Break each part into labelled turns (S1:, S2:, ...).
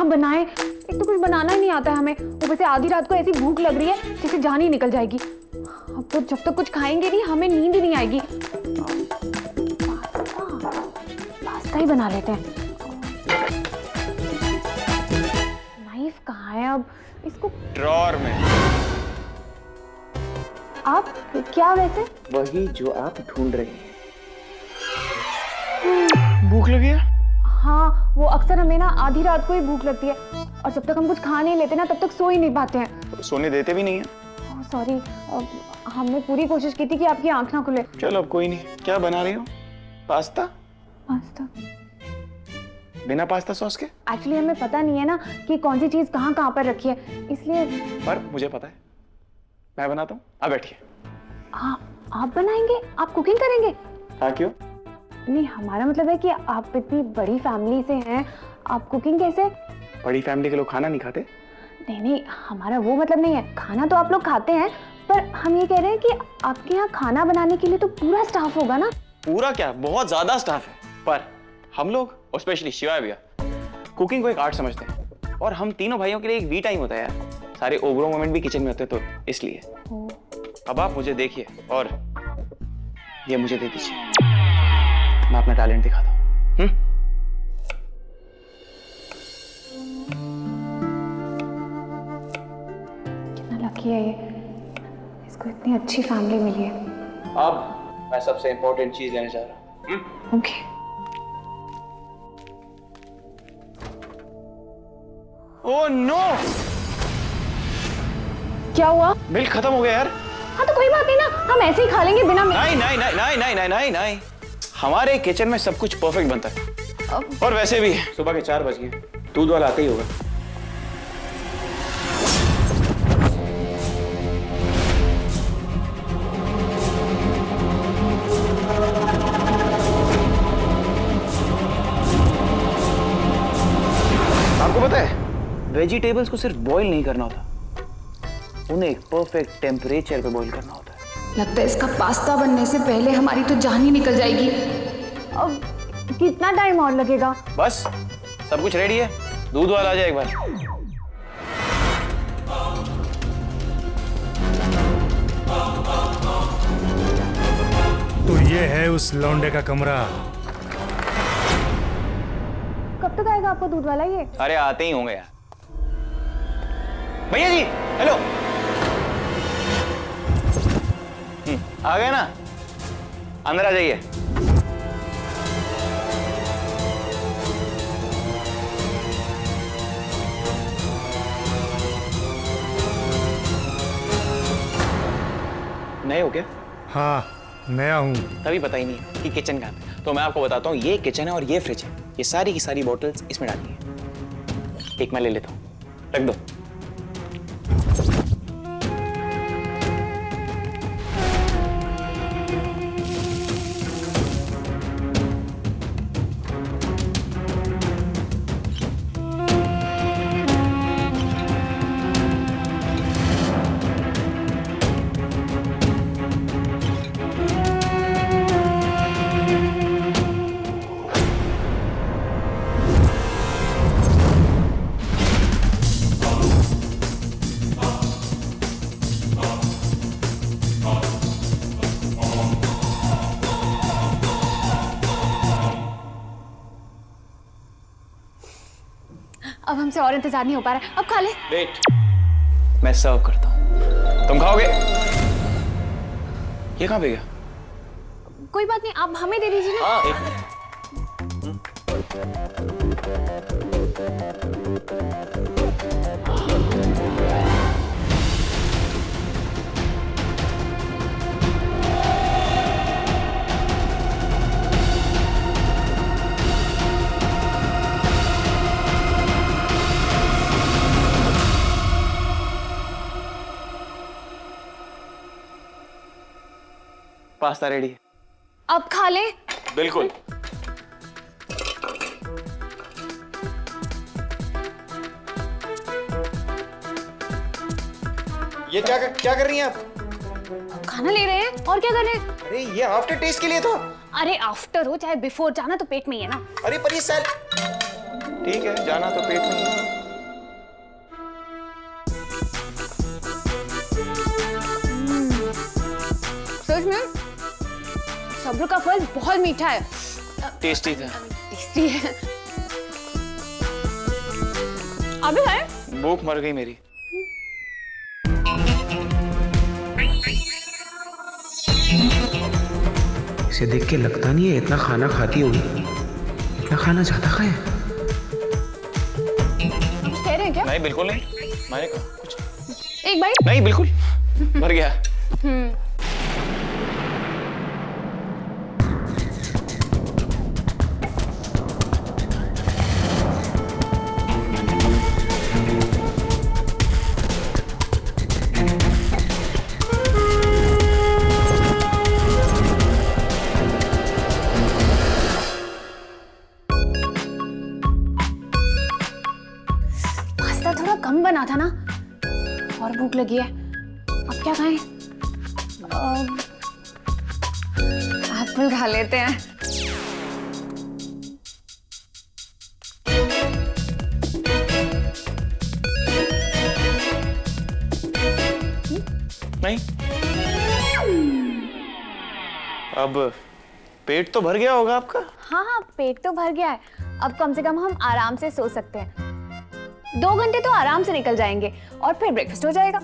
S1: बनाएं? एक तो कुछ बनाना ही नहीं आता है हमें, ऊपर से आधी रात को ऐसी भूख लग रही है जैसे जान ही निकल जाएगी। अब तो जब तक कुछ खाएंगे नहीं हमें नींद ही नहीं आएगी। पास्ता ही बना लेते हैं। नाइफ कहाँ है अब इसको?
S2: ड्रॉअर में।
S1: आप क्या? वैसे
S2: वही जो आप ढूंढ रहे हैं। भूख लगी है?
S1: हाँ, वो अक्सर हमें ना आधी रात को ही भूख लगती है और जब तक हम कुछ खा नहीं लेते ना तब तक सो ही नहीं पाते हैं।
S2: तो सोने देते भी नहीं है।
S1: सॉरी, हमने पूरी कोशिश की थी कि आपकी आंख ना खुले।
S2: चलो अब कोई नहीं। क्या बना रही हो? पास्ता?
S1: पास्ता
S2: बिना पास्ता सॉस के?
S1: एक्चुअली हमें पता नहीं है ना कि कौन सी चीज कहाँ कहाँ पर रखी है, इसलिए।
S2: पर मुझे पता है, मैं बनाता हूँ। आप बैठिए।
S1: आप बनाएंगे? आप कुकिंग करेंगे?
S2: हाँ, क्यों?
S1: नहीं, हमारा मतलब है कि आप इतनी बड़ी फैमिली से हैं, आप कुकिंग कैसे?
S2: बड़ी फैमिली के लोग खाना नहीं खाते?
S1: नहीं, हमारा वो मतलब नहीं है। खाना तो आप लोग खाते हैं, पर हम ये कह रहे हैं कि आपके यहाँ खाना बनाने के लिए तो पूरा स्टाफ होगा ना?
S2: पूरा क्या, बहुत ज्यादा स्टाफ है। पर हम लोग और स्पेशली शिवाय भैया कुकिंग को एक आर्ट समझते हैं और हम तीनों भाइयों के लिए एक वी टाइम होता है यार। सारे ओवरो मोमेंट भी किचन में होते हैं, तो इसलिए। अब आप मुझे देखिए और ये मुझे दे दीजिए, मैं अपना टैलेंट दिखाता हूँ।
S1: कितना लकी है ये, इसको इतनी अच्छी फैमिली मिली है।
S2: अब मैं सबसे इंपॉर्टेंट चीज लेने जा रहा हूँ।
S1: ओके।
S2: Oh no!
S1: क्या हुआ?
S2: मिल्क खत्म हो गया यार।
S1: हाँ तो कोई बात नहीं ना, हम ऐसे ही खा लेंगे बिना मिल्क।
S2: नहीं नहीं नहीं नहीं नहीं नहीं नहीं नहीं, हमारे किचन में सब कुछ परफेक्ट बनता है। और वैसे भी सुबह के 4 बज गए, दूध वाला आते ही होगा। आपको पता है, वेजिटेबल्स को सिर्फ बॉईल नहीं करना होता, उन्हें एक परफेक्ट टेम्परेचर पे बॉईल करना होता है।
S1: लगता है इसका पास्ता बनने से पहले हमारी तो जान ही निकल जाएगी। अब कितना टाइम और लगेगा?
S2: बस सब कुछ रेडी है, दूध वाला आ जाए एक बार।
S3: तो ये है उस लौंडे का कमरा।
S1: कब तक आएगा आपको दूध वाला ये?
S2: अरे आते ही होंगे यार। भैया जी, हेलो। आ गए ना? अंदर आ जाइए। नए हो क्या?
S3: हाँ, नया हूँ।
S2: तभी पता ही नहीं है कि किचन कहाँ पे। तो मैं आपको बताता हूँ, ये किचन है और ये फ्रिज है। ये सारी की सारी बॉटल्स इसमें डालनी है। एक मैं ले लेता हूँ, रख दो।
S1: अब हमसे और इंतजार नहीं हो पा रहा है, अब खा ले।
S2: वेट, मैं सर्व करता हूँ, तुम खाओगे? ये कहाँ पे गया?
S1: कोई बात नहीं, आप हमें दे दीजिए ना।
S2: हाँ, एक मिनट। पास्ता रेडी है,
S1: अब खा ले।
S2: बिल्कुल। ये क्या कर रही हैं आप?
S1: खाना ले रहे हैं और क्या कर रहे हैं?
S2: अरे ये आफ्टर टेस्ट के लिए था।
S1: अरे आफ्टर हो चाहे बिफोर, जाना तो पेट में ही है ना।
S2: अरे पर ये सेल, ठीक है जाना तो पेट में ही है।
S1: सब्र का फल बहुत मीठा है।
S2: टेस्टी था।
S1: टेस्टी है। अभी है?
S2: भूख मर गई मेरी।
S4: इसे देख के लगता नहीं है इतना खाना खाती होगी। इतना खाना जाता है?
S1: कुछ कह रहे हैं क्या?
S2: नहीं बिल्कुल नहीं, मैंने कहा कुछ
S1: एक बाइट?
S2: नहीं, बिल्कुल भर गया।
S1: पास्ता थोड़ा कम बना था ना, और भूख लगी है। अब क्या खाएं? एप्पल खा लेते हैं।
S2: नहीं, अब पेट तो भर गया होगा आपका।
S1: हाँ हाँ, पेट तो भर गया है। अब कम से कम हम आराम से सो सकते हैं। 2 घंटे तो आराम से निकल जाएंगे और फिर ब्रेकफास्ट हो जाएगा।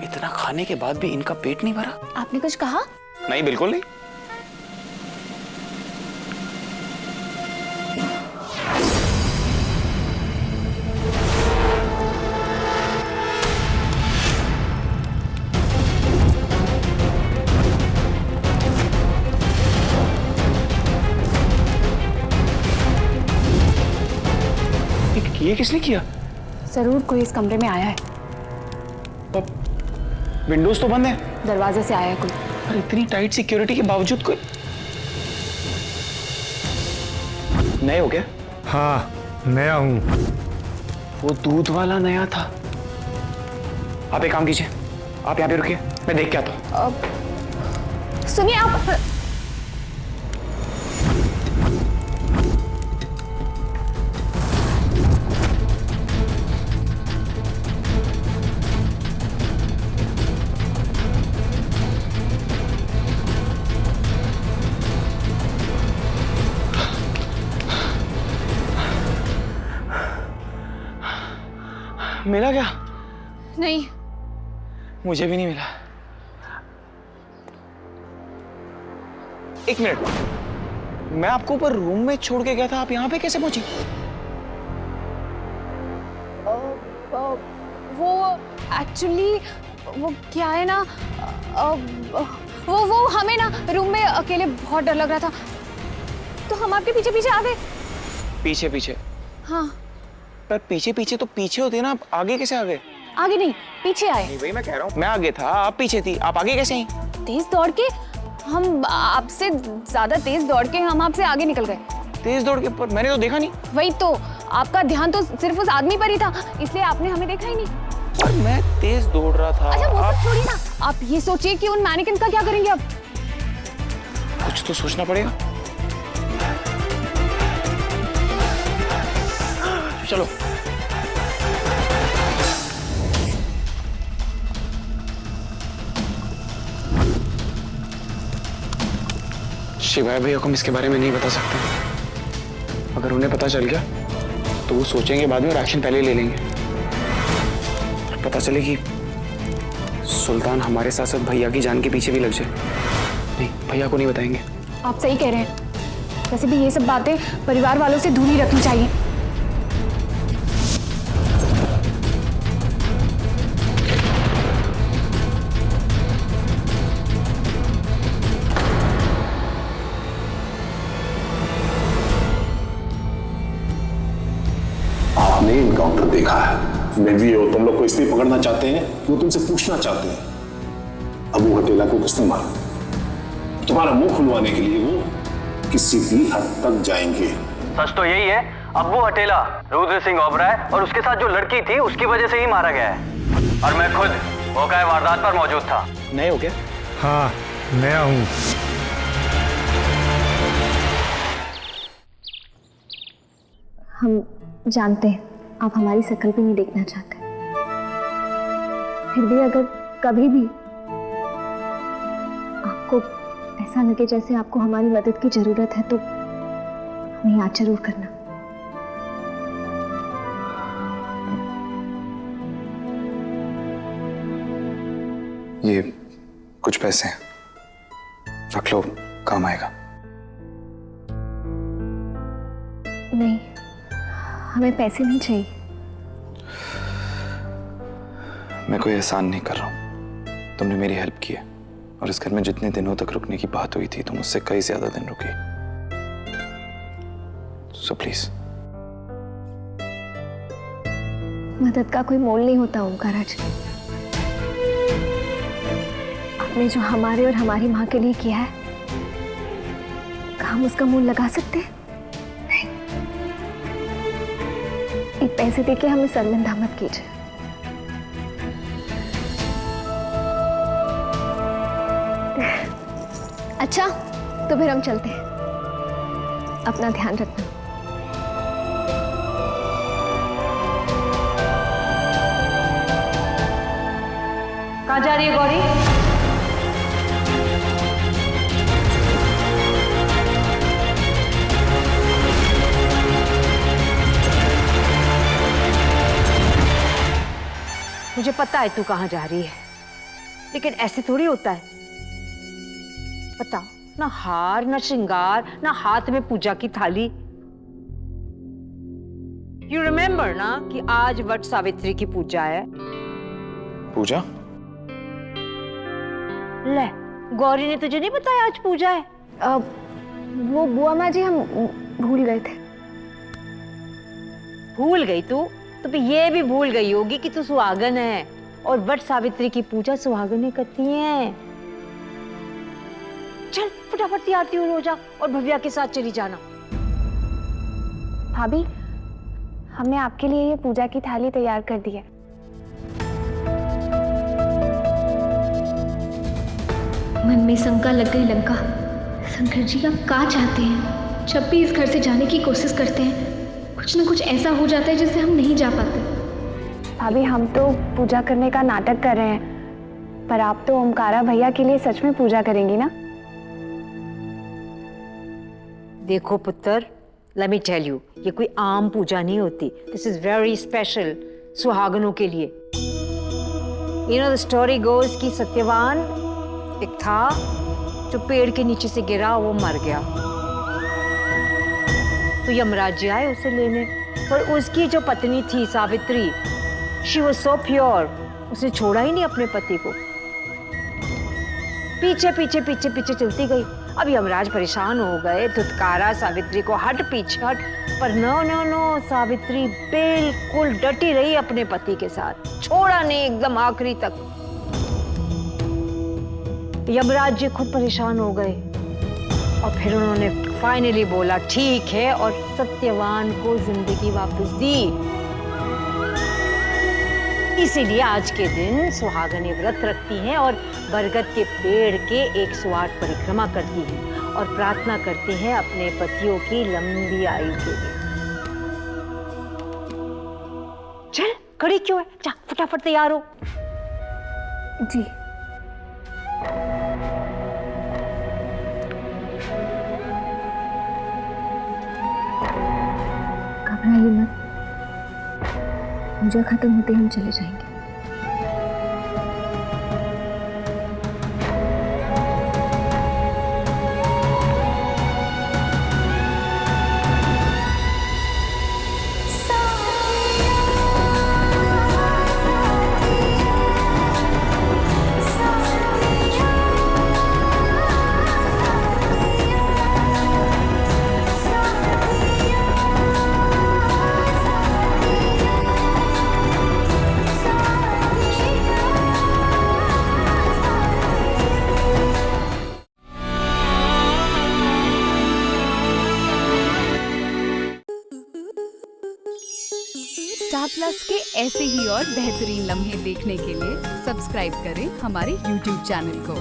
S2: इतना खाने के बाद भी इनका पेट नहीं भरा?
S1: आपने कुछ कहा?
S2: नहीं बिल्कुल नहीं। ये किसने किया?
S1: जरूर कोई इस कमरे में आया है।
S2: विंडोज तो बंद है।
S1: दरवाजे से आया है कोई।
S2: और इतनी टाइट सिक्योरिटी के बावजूद कोई नए हो गया?
S3: हाँ, नया हूँ।
S2: वो दूध वाला नया था। आप एक काम कीजिए, आप यहाँ पे रुकिए, मैं देख के आता हूँ।
S1: सुनिए आप।
S2: मिला क्या?
S1: नहीं,
S2: मुझे भी नहीं मिला। एक मिनट, मैं आपको ऊपर रूम में छोड़ के गया था, आप यहाँ पे कैसे पहुंची?
S1: वो एक्चुअली वो क्या है ना, वो हमें ना रूम में अकेले बहुत डर लग रहा था, तो हम आपके पीछे पीछे आ गए।
S2: पीछे पीछे?
S1: हाँ।
S2: पर पीछे पीछे तो पीछे होते ना, आप आगे कैसे आ गए?
S1: आगे नहीं, पीछे आए।
S2: नहीं भाई, मैं कह रहा हूँ मैं आगे था, आप पीछे थी, आप आगे कैसे आई?
S1: तेज दौड़ के हम आपसे ज्यादा तेज दौड़ के हम आपसे आगे निकल गए।
S2: तेज दौड़ के? पर मैंने तो देखा नहीं।
S1: वही तो, आपका ध्यान तो सिर्फ उस आदमी पर ही था, इसलिए आपने हमें देखा ही नहीं।
S2: पर मैं तेज दौड़ रहा था।
S1: अच्छा वो
S2: आप
S1: सब छोड़िए ना, आप ये सोचिए कि उन मैनिक्विन का क्या करेंगे अब?
S2: कुछ तो सोचना पड़ेगा। चलो। शिवाय भैया को हम इसके बारे में नहीं बता सकते। अगर उन्हें पता चल गया तो वो सोचेंगे बाद में और एक्शन पहले ले लेंगे। पता चले कि सुल्तान हमारे साथ साथ भैया की जान के पीछे भी लग जाए। नहीं, भैया को नहीं बताएंगे।
S1: आप सही कह रहे हैं। वैसे भी ये सब बातें परिवार वालों से दूर ही रखनी चाहिए।
S5: आपने इनकाउंटर देखा है। मैं भी हो तुम लोग को इसलिए पकड़ना चाहते हैं, वो तुमसे पूछना चाहते हैं अबू हटेला को किसने मारा। तुम्हारा मुंह खुलवाने के लिए वो किसी भी हद तक जाएंगे।
S6: सच तो यही है, अब्बू हटेला रुद्र सिंह ओबराय और उसके साथ जो लड़की थी उसकी वजह से ही मारा गया है। और मैं खुद मौका वारदात पर मौजूद था।
S2: नए हो गया?
S3: हाँ, नया हूँ।
S1: हम जानते हैं आप हमारी शक्ल भी नहीं देखना चाहते, फिर भी अगर कभी भी आपको
S7: ऐसा लगे जैसे आपको हमारी मदद की जरूरत है तो हमें याद जरूर करना।
S8: ये कुछ पैसे हैं, रख लो, काम आएगा।
S7: नहीं, हमें पैसे नहीं चाहिए।
S8: मैं कोई एहसान नहीं कर रहा हूं, तुमने मेरी हेल्प की है और इस घर में जितने दिनों तक रुकने की बात हुई थी तुम उससे कई ज्यादा दिन रुकी। So please.
S7: मदद का कोई मोल नहीं होता ओमकारा जी। आपने जो हमारे और हमारी माँ के लिए किया है, क्या हम उसका मोल लगा सकते हैं? नहीं। एक पैसे देके हमें शर्मिंदा मत कीजिए। अच्छा, तो फिर हम चलते हैं। अपना ध्यान रखना।
S9: कहाँ जा रही है गौरी? मुझे पता है तू कहाँ जा रही है, लेकिन ऐसे थोड़ी होता है। बताओ, ना हार, ना श्रृंगार, ना हाथ में पूजा की थाली। यू रिमेम्बर ना कि आज वट सावित्री की पूजा है।
S8: पूजा?
S9: ले, गौरी ने तुझे नहीं बताया आज पूजा है?
S7: वो बुआ माँ जी, हम भूल गए थे।
S9: भूल गई तू? तो फिर ये भी भूल गई होगी कि तू सुहागन है और वट सावित्री की पूजा सुहागनें करती हैं। चल फटाफट तैयार हो जा और भव्या के साथ चली जाना।
S7: भाभी, हमने आपके लिए ये पूजा की थाली तैयार कर दी है। मन में शंका लग गई लंका। शंकर जी अब क्या चाहते हैं? जब भी इस घर से जाने की कोशिश करते हैं, कुछ ना कुछ ऐसा हो जाता है जिससे हम नहीं जा पाते। भाभी, हम तो पूजा करने का नाटक कर रहे हैं, पर आप तो ओमकारा भैया के लिए सच में पूजा करेंगी ना?
S9: देखो पुत्र, लेट मी टेल यू, ये कोई आम पूजा नहीं होती। दिस इज वेरी स्पेशल सुहागनों के लिए। You know the story goes कि सत्यवान एक था जो पेड़ के नीचे से गिरा, वो मर गया। तो यमराज जी आए उसे लेने, पर उसकी जो पत्नी थी Savitri, she was so pure, उसने छोड़ा ही नहीं अपने पति को। पीछे पीछे पीछे पीछे चलती गई। अब यमराज परेशान हो गए, धुतकारा सावित्री को, हट पीछे हट, पर नो नो नो, सावित्री बिल्कुल डटी रही अपने पति के साथ, छोड़ा नहीं एकदम आखिरी तक। यमराज जी खुद परेशान हो गए और फिर उन्होंने फाइनली बोला ठीक है, और सत्यवान को जिंदगी वापस दी। इसीलिए आज के दिन सुहागनें व्रत रखती हैं और बरगद के पेड़ के 108 परिक्रमा करती हैं और प्रार्थना करती हैं अपने पतियों की लंबी आयु के लिए। चल, खड़ी क्यों है? जा फटाफट तैयार हो।
S7: जी। घबराइए मत, पूजा खत्म होते हम चले जाएंगे।
S10: स्टार प्लस के ऐसे ही और बेहतरीन लम्हे देखने के लिए सब्सक्राइब करें हमारे YouTube चैनल को।